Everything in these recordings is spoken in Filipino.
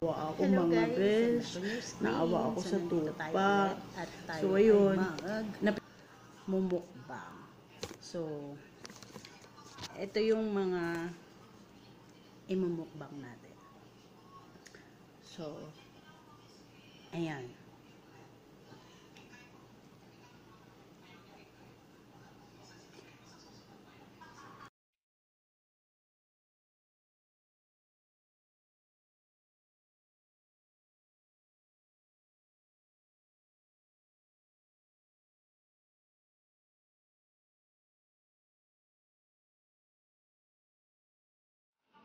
Naawa ako mga besh, naawa ako sa tupa. So ayun, mumukbang. So, ito yung mga imumukbang natin. So, ayan.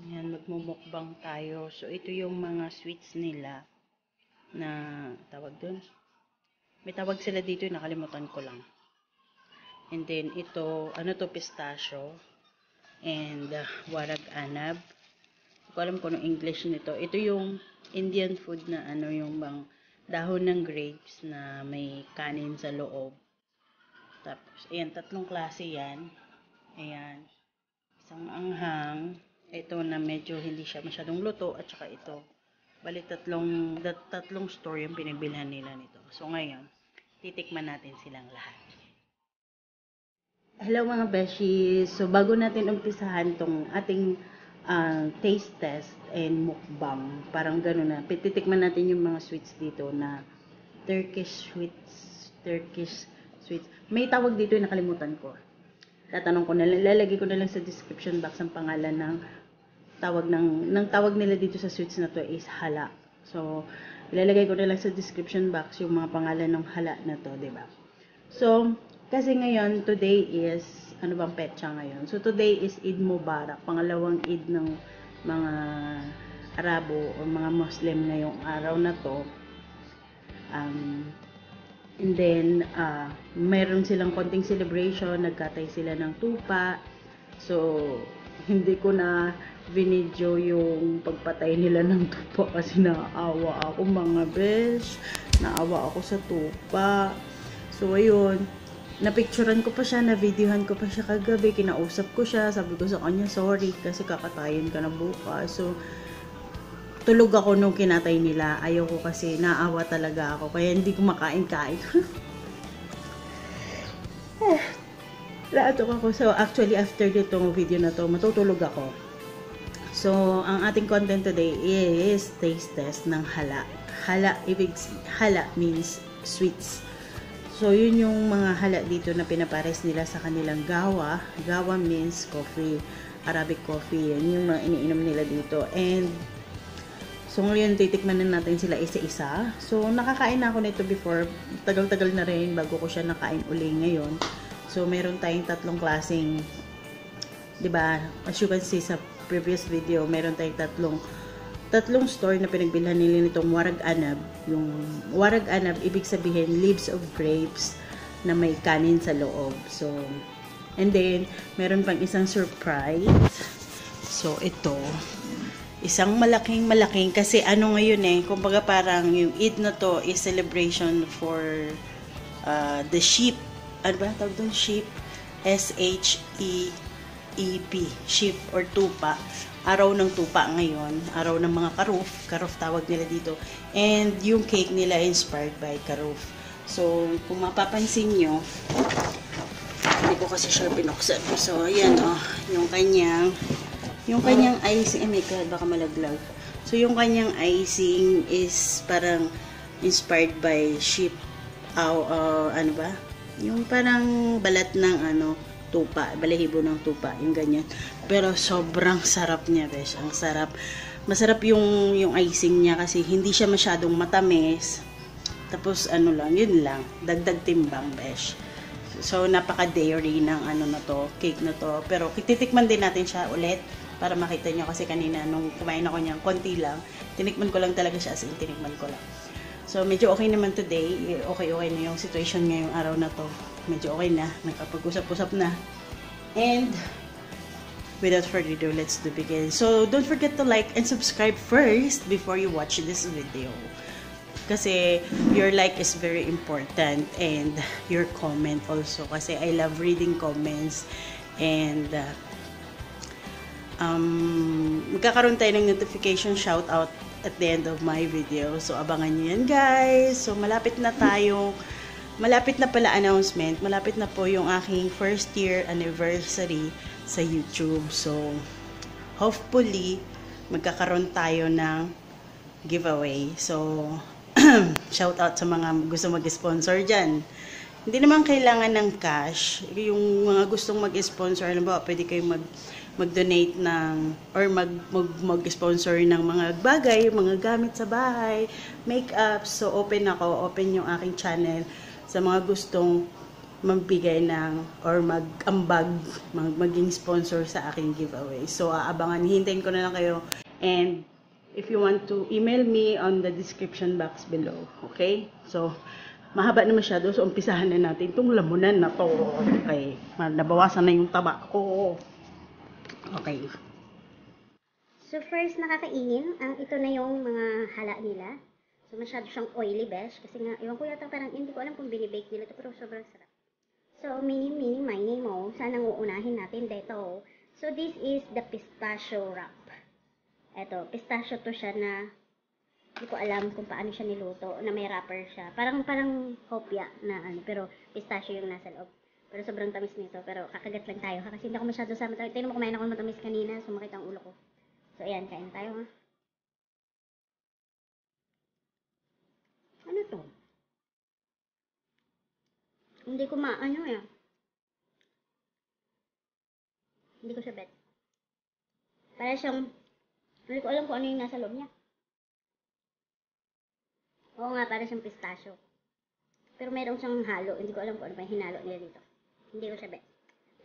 Ayan, magmumukbang tayo. So, ito yung mga sweets nila na tawag dun. May tawag sila dito, nakalimutan ko lang. And then, ito, ano to, pistachio. And warag anab. Hindi ko alam kung anong English nito. Ito yung Indian food na ano, yung bang dahon ng grapes na may kanin sa loob. Tapos, ayan, tatlong klase yan. Ayan. Isang anghang. Ito na medyo hindi siya masyadong luto. At saka ito. Bali, tatlong store yung pinibilhan nila nito. So, ngayon, titikman natin silang lahat. Hello mga beshi! So, bago natin umpisahan tong ating taste test and mukbang, parang gano'n na, titikman natin yung mga sweets dito na Turkish sweets. May tawag dito yung nakalimutan ko. Tatanong ko na lang, lalagay ko na lang sa description box ang pangalan ng tawag nila dito sa sweets na to is hala. So, ilalagay ko na lang sa description box yung mga pangalan ng hala na to, 'di ba? So, kasi ngayon, today is, ano bang petsa ngayon? So, today is Eid Mubarak, pangalawang Eid ng mga Arabo o mga Muslim ngayong araw na to. And then, meron silang konting celebration, nagkatay sila ng tupa. So, hindi ko na vinidyo yung pagpatay nila ng tupa kasi naawa ako mga besh. Naawa ako sa tupa. So, ayun. Napicturean ko pa siya, na-videohan ko pa siya kagabi, kinausap ko siya, sabi ko sa kanya, sorry, kasi kakatayin ka na bukas. So, tulog ako nung kinatay nila, ayaw ko kasi, naawa talaga ako, kaya hindi ko makain-kain. Laatok ako. So, actually, after ditong video na to, matutulog ako. So, ang ating content today is taste test ng hala. Hala means sweets. So, yun yung mga hala dito na pinapares nila sa kanilang gawa. Gawa means coffee, Arabic coffee. Yan yung mga iniinom nila dito. And, so ngayon titikman na natin sila isa-isa. So, nakakain na ako nito before. Tagal-tagal na rin bago ko siya nakain uli ngayon. So, meron tayong tatlong klaseng, 'di ba? As you can see sa previous video, meron tayong tatlong store na pinagbilhan nila nitong warag anab. Yung warag anab, ibig sabihin leaves of grapes na may kanin sa loob. So, and then, meron pang isang surprise. So, ito, isang malaking kasi ano ngayon kumbaga parang yung Eid na to is celebration for the sheep. Ano ba tawag doon? Sheep. S-H-E-E-P. Sheep or tupa. Araw ng tupa ngayon. Araw ng mga karuf. Karuf tawag nila dito. And yung cake nila inspired by karuf. So, kung mapapansin nyo, hindi ko kasi siya binuksan. So, ayan yung kanyang icing, my God, baka malaglag. So, yung kanyang icing is parang inspired by sheep. Ano ba? Yung parang balat ng tupa, balahibo ng tupa, yung ganyan. Pero sobrang sarap niya, besh. Ang sarap. Masarap yung icing niya kasi hindi siya masyadong matamis. Tapos yun lang, dagdag timbang, besh. So, napaka-dairy ng na to, cake na to. Pero titikman din natin siya ulit para makita nyo kasi kanina nung kumain ako niyan, konti lang. Tinikman ko lang talaga siya as in tinikman ko lang. So, medyo okay naman today. Okay na yung situation ngayong araw na to. Medyo okay na. Nakapag-usap-usap na. And, without further ado, let's begin. So, don't forget to like and subscribe first before you watch this video. Kasi, your like is very important. And, your comment also. Kasi, I love reading comments. And, magkakaroon tayo ng notification shoutout at the end of my video. So, abangan nyo yan, guys. So, malapit na pala announcement. Malapit na po yung aking first year anniversary sa YouTube. So, hopefully, magkakaroon tayo ng giveaway. So, shout out sa mga gusto mag-sponsor dyan. Hindi naman kailangan ng cash. Yung mga gustong mag-sponsor, alam ba, pwede kayong mag-donate ng, or mag-sponsor ng mga bagay, mga gamit sa bahay, make-up. So, open yung aking channel sa mga gustong magbigay ng, or mag-ambag, maging sponsor sa aking giveaway. So, aabangan, hintayin ko na lang kayo. And, if you want to email me on the description box below. Okay? So, mahaba na masyado. So, umpisahan na natin itong lamunan na to. Okay. Nabawasan na yung taba ko. Okay. So, first nakakainin. Ito na yung mga hala nila. So, masyado siyang oily, besh. Kasi nga, iwan ko yata parang, hindi ko alam kung binibake nila ito, pero sobrang sarap. So, mini, mo. Sana uunahin natin dito. So, this is the pistachio wrap. Ito, pistachio to siya na hindi ko alam kung paano siya niluto, na may wrapper siya. Parang hopya na pero pistachio yung nasa loob. Pero sobrang tamis nito, pero kakagat lang tayo. Kasi hindi ako masyado sa matamis. Tingnan mo, kumain ako matamis kanina, sumakit ang ulo ko. So, ayan, kain tayo, ha. Ano to? Hindi ko Hindi ko siya bet. Para siyang, hindi ko alam kung ano yung nasa loob niya. Oo nga, para siyang pistachio. Pero mayroong siyang halo. Hindi ko alam kung ano pa yung hinalo nila dito. Hindi ko siya bet.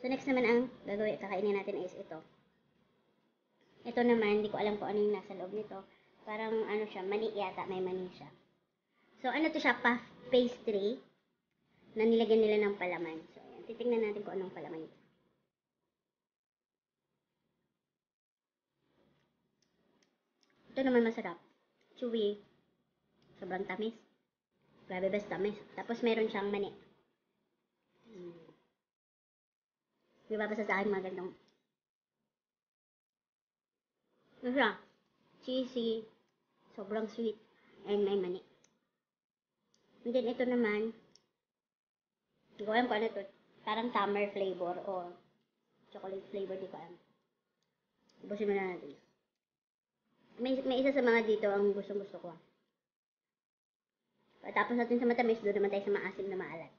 So, next naman ang kakainin natin is ito. Ito naman, hindi ko alam kung ano yung nasa loob nito. Parang siya, mani yata. May mani siya. So, to siya? Puff pastry na nilagyan nila ng palaman. So, ayan. Titingnan natin kung anong palaman ito. Ito naman masarap. Chewy. Sobrang tamis. Grabe, best tamis. Tapos meron siyang mani. Di ba basta sa akin mga gandong? Ano siya? Cheesy. Sobrang sweet. And may mani. And then ito naman, hindi ko alam kung ano ito. Parang summer flavor o chocolate flavor. Di ko alam. Ibusin mo na natin. May isa sa mga dito ang gusto ko. Tapos natin sa matamis, doon naman tayo sa maasim na maalat.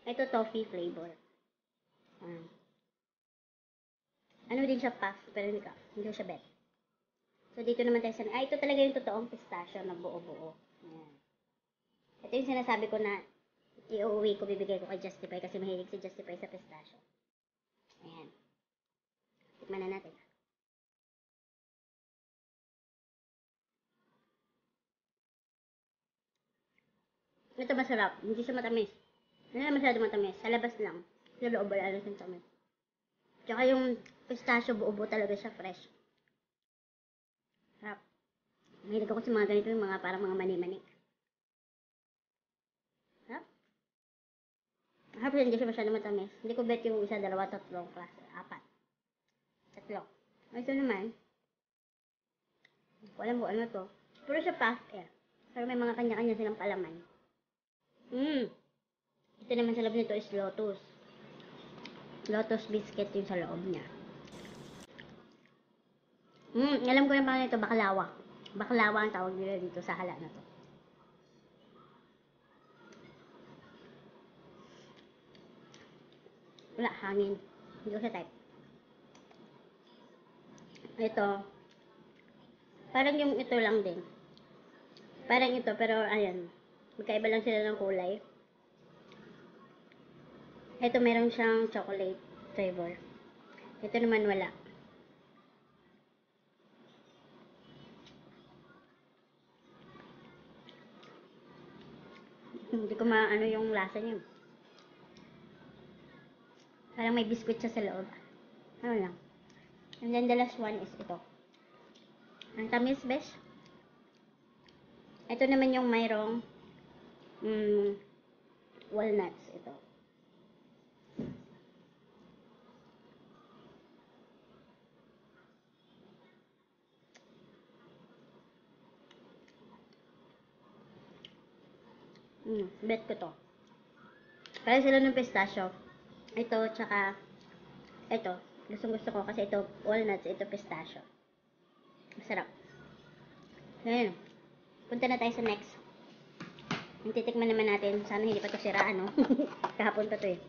Ito toffee flavor. Ano din siya puff, pero hindi ko siya bet. So dito naman tayo sa, ito talaga yung totoong pistachio na buo-buo. Ayan. Ito yung sinasabi ko na iuwi ko, bibigay ko kay Justify kasi mahilig si Justify sa pistachio. Ayan. Tikman na natin. Ito masarap. Hindi siya matamis. Hindi na masyado matamis. Sa labas lang. Sa loob wala lang siyang tamis. Tsaka yung pistachio buo-buo talaga siya fresh. Sarap. Mahilig ako sa mga ganito yung mga parang mga mani-mani. Sarap. Harap hindi siya masyado matamis. Hindi ko bet yung isa, dalawa, tatlong klase. 4. Tatlo. Ito naman. Walang ko ano to. Puro siya puff eh. Pero may mga kanya-kanya silang palaman. Ito naman sa loob nito is lotus. Lotus biscuit yung sa loob niya. Alam ko yung pangalan nito, baklawa. Baklawa ang tawag nila dito sa hala na to. Wala, hangin. Hindi ko siya type. Ito. Parang yung ito lang din. Parang ito, pero ayan. Magkaiba lang sila ng kulay. Ito meron siyang chocolate flavor. Ito naman wala. Hindi ko maano yung lasa niya. Parang may biscuit siya sa loob. Ano lang. And then the last one is ito. Ang tamis, besh. Ito naman yung mayroong walnuts. Ito. Bet ko to. Kaya sila ng pistachio. Ito, tsaka ito. Gusto ko kasi ito walnuts, ito pistachio. Masarap. Ngayon, punta na tayo sa next. Yung titikman naman natin. Sana hindi pa to siraan, no? Kahapon pa to eh.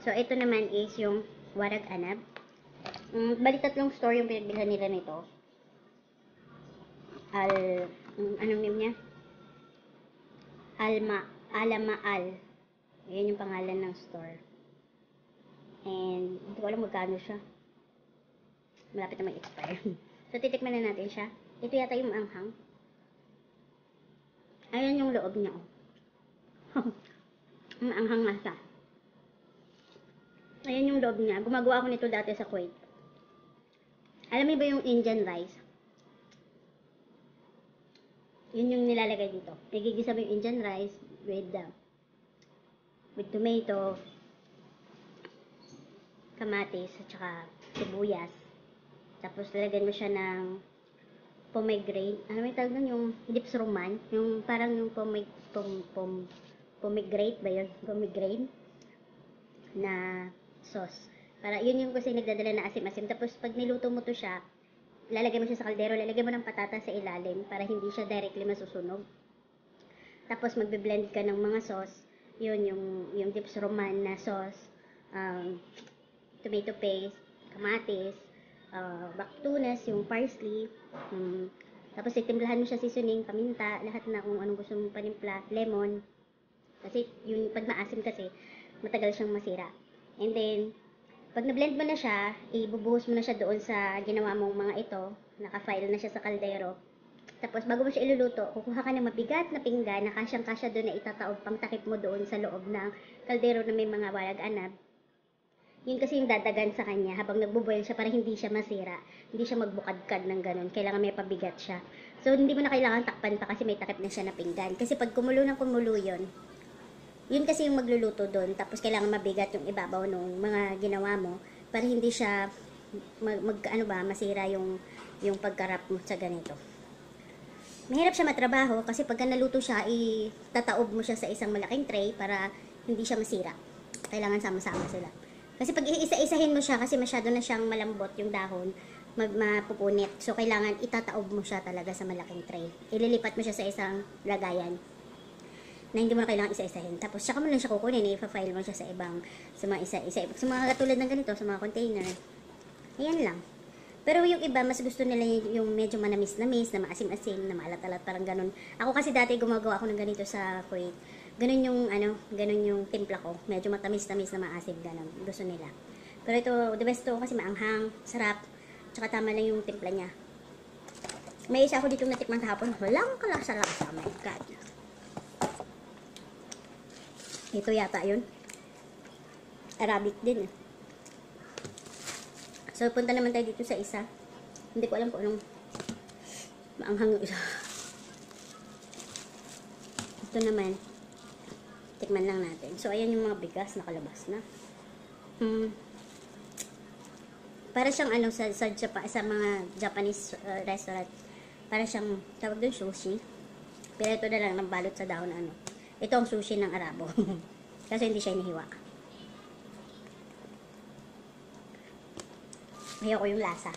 So, ito naman is yung warag anab. Bali tatlong store yung pinagbilhan nila nito. Anong name niya? Alamaal. Ayan yung pangalan ng store. And, hindi ko alam magkano siya. Malapit na mag-expire. So, titikman na natin siya. Ito yata yung anghang. Ayan yung loob niya, oh. Anghang nga siya. Ayan yung loob niya. Gumagawa ako nito dati sa Kuwait. Alam niyo ba yung Indian rice? Yun yung nilalagay dito. Nagigisa mo yung Indian rice with tomato, kamatis, at saka sibuyas. Tapos lalagyan mo siya ng pomegranate. Ano may tawag nun? Yung lips roman. Yung parang yung pomegranate ba yun? Pomegranate na sauce. Para yun yung kasi nagdadala na asim-asim. Tapos pag niluto mo to siya, lalagay mo siya sa kaldero, lalagay mo ng patata sa ilalim para hindi siya directly masusunog. Tapos magbe-blend ka ng mga sauce. Yun yung dips roman na sauce, tomato paste, kamatis, bak tunas, yung parsley, tapos itimplahan mo siya seasoning, paminta, lahat na kung anong gusto mong panimpla, lemon. Kasi yung pag maasim kasi matagal siyang masira. And then pag na-blend mo na siya, ibubuhos mo na siya doon sa ginawa mong mga ito. Naka-file na siya sa kaldero. Tapos, bago mo siya iluluto, kukuha ka ng mabigat na pinggan na kasyang-kasya doon na itataob pang takip mo doon sa loob ng kaldero na may mga warag anab. Yun kasi yung dadagan sa kanya habang nagbuboil siya para hindi siya masira. Hindi siya magbukadkad ng ganun. Kailangan may pabigat siya. So, hindi mo na kailangan takpan pa kasi may takip na siya na pinggan. Kasi pag kumulo ng kumulo yun kasi yung magluluto doon. Tapos kailangan mabigat yung ibabaw ng mga ginawa mo para hindi siya masira yung pagkarap mo sa ganito. Mahirap siya matrabaho kasi pagka naluto siya, itataob mo siya sa isang malaking tray para hindi siya masira. Kailangan sama-sama sila. Kasi pag iisa-isahin mo siya kasi masyado na siyang malambot yung dahon, mapupunit. So kailangan itataob mo siya talaga sa malaking tray. Ililipat mo siya sa isang lagayan na hindi mo na kailangan isa-isahin. Tapos, saka mo lang siya kukunin, i-file mo siya sa mga isa-isa. Sa mga katulad ng ganito, sa mga container. Ayan lang. Pero yung iba, mas gusto nila yung medyo manamis-namis, na maasim-asim, na maalat-alat, parang ganun. Ako kasi dati gumagawa ako ng ganito sa Kuwait. Ganun yung timpla ko. Medyo matamis-tamis na maasim, ganun. Gusto nila. Pero ito, the best to kasi maanghang, sarap, tsaka tama lang yung timpla niya. May isa ako dito natikman kahapon, walang kalasa-lasa, oh my God. Ito yata yun. Arabic din eh. So, punta naman tayo dito sa isa. Hindi ko alam kung anong maanghang yung isa. Ito naman. Tikman lang natin. So, ayan yung mga bigas. Nakalabas na. Para siyang sa mga Japanese restaurant. Para siyang tawag doon sushi. Pero ito na lang nabalot sa dahon Ito ang sushi ng Arabo. Kasi hindi siya hinihiwa. Ayaw ko yung lasa.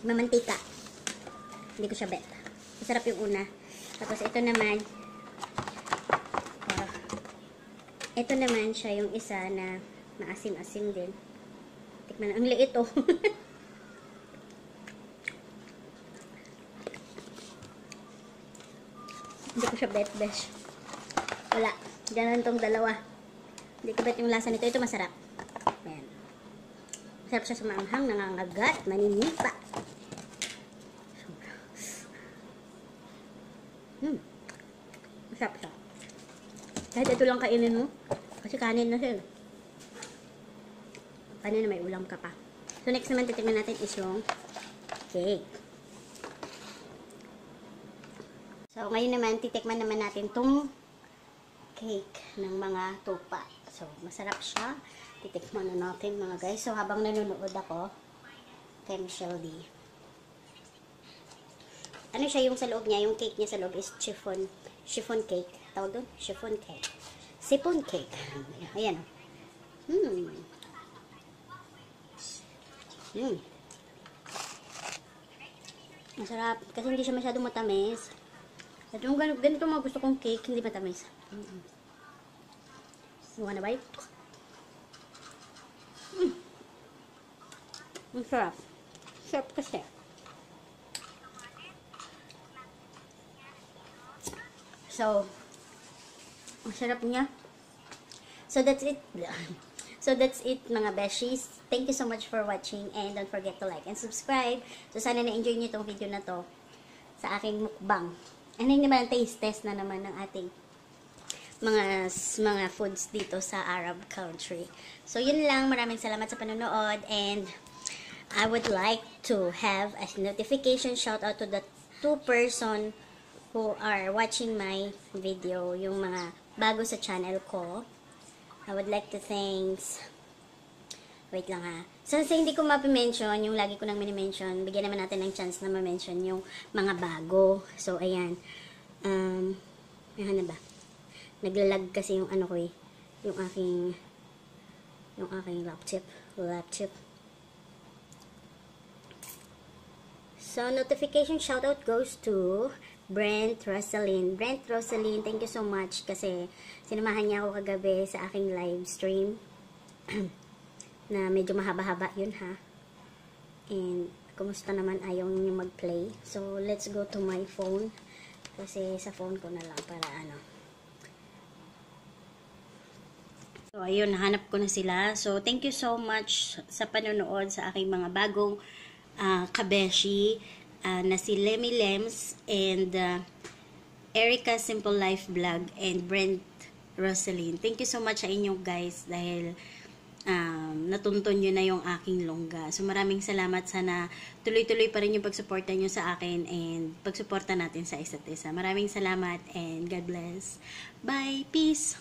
Mamantika. Hindi ko siya bet. Masarap yung una. Tapos ito naman. Ito naman siya yung isa na maasim-asim din. Tikman na. Ang liit oh. Hindi ko siya bet, besh. Wala. Ganun tong dalawa. Hindi ko bet yung lasa nito. Ito masarap. Ayan. Masarap siya sa maanghang. Nangangagat. Maninipa. Masarap siya. Kahit ito lang kainin mo. Kasi kanin na siya. Paano na may ulam ka pa. So next naman titignan natin is yung cake. So ngayon naman titikman naman natin tong cake ng mga tupa. So, masarap siya. Titikman na natin mga guys. So, habang nanonood ako kay Michelle D. Ano siya yung sa loob niya? Yung cake niya sa loob is chiffon cake. tawag doon? Chiffon cake. Sipon cake. Ayan. Masarap. Kasi hindi siya masyadong matamis. At yung ganito mga gusto kong cake, hindi matamis. You wanna bite? Masarap. Sarap kasi. So, ang sarap niya. So, that's it. So, that's it mga beshies. Thank you so much for watching and don't forget to like and subscribe. So, sana na-enjoy niyo itong video na to sa aking mukbang. Ano yung naman taste test na naman ng ating mga foods dito sa Arab country. So, yun lang. Maraming salamat sa panonood and I would like to have a notification shout out to the 2 person who are watching my video, yung mga bago sa channel ko. I would like to thanks, wait lang ha. So, hindi ko mapimension, yung lagi ko nang minimension, bigyan naman natin ng chance na ma-mention yung mga bago. So, ayan. Ayan na ba? Naglalag kasi yung ano ko eh, yung aking laptop. So, notification shoutout goes to Brent Rosalyn. Brent Rosalyn, thank you so much kasi sinamahan niya ako kagabi sa aking live stream na medyo mahaba-haba yun ha. And, kumusta naman ayaw niyo mag-play. So, let's go to my phone kasi sa phone ko na lang para ano. So, ayun, nahanap ko na sila. So, thank you so much sa panonood sa aking mga bagong kabeshi na si Lemmy Lems and Erica Simple Life Vlog and Brent Rosalyn. Thank you so much sa inyo guys dahil natunton nyo na yung aking longga. So maraming salamat. Sana tuloy-tuloy pa rin yung pagsuporta nyo sa akin and pagsuporta natin sa isa't isa. Maraming salamat and God bless. Bye! Peace!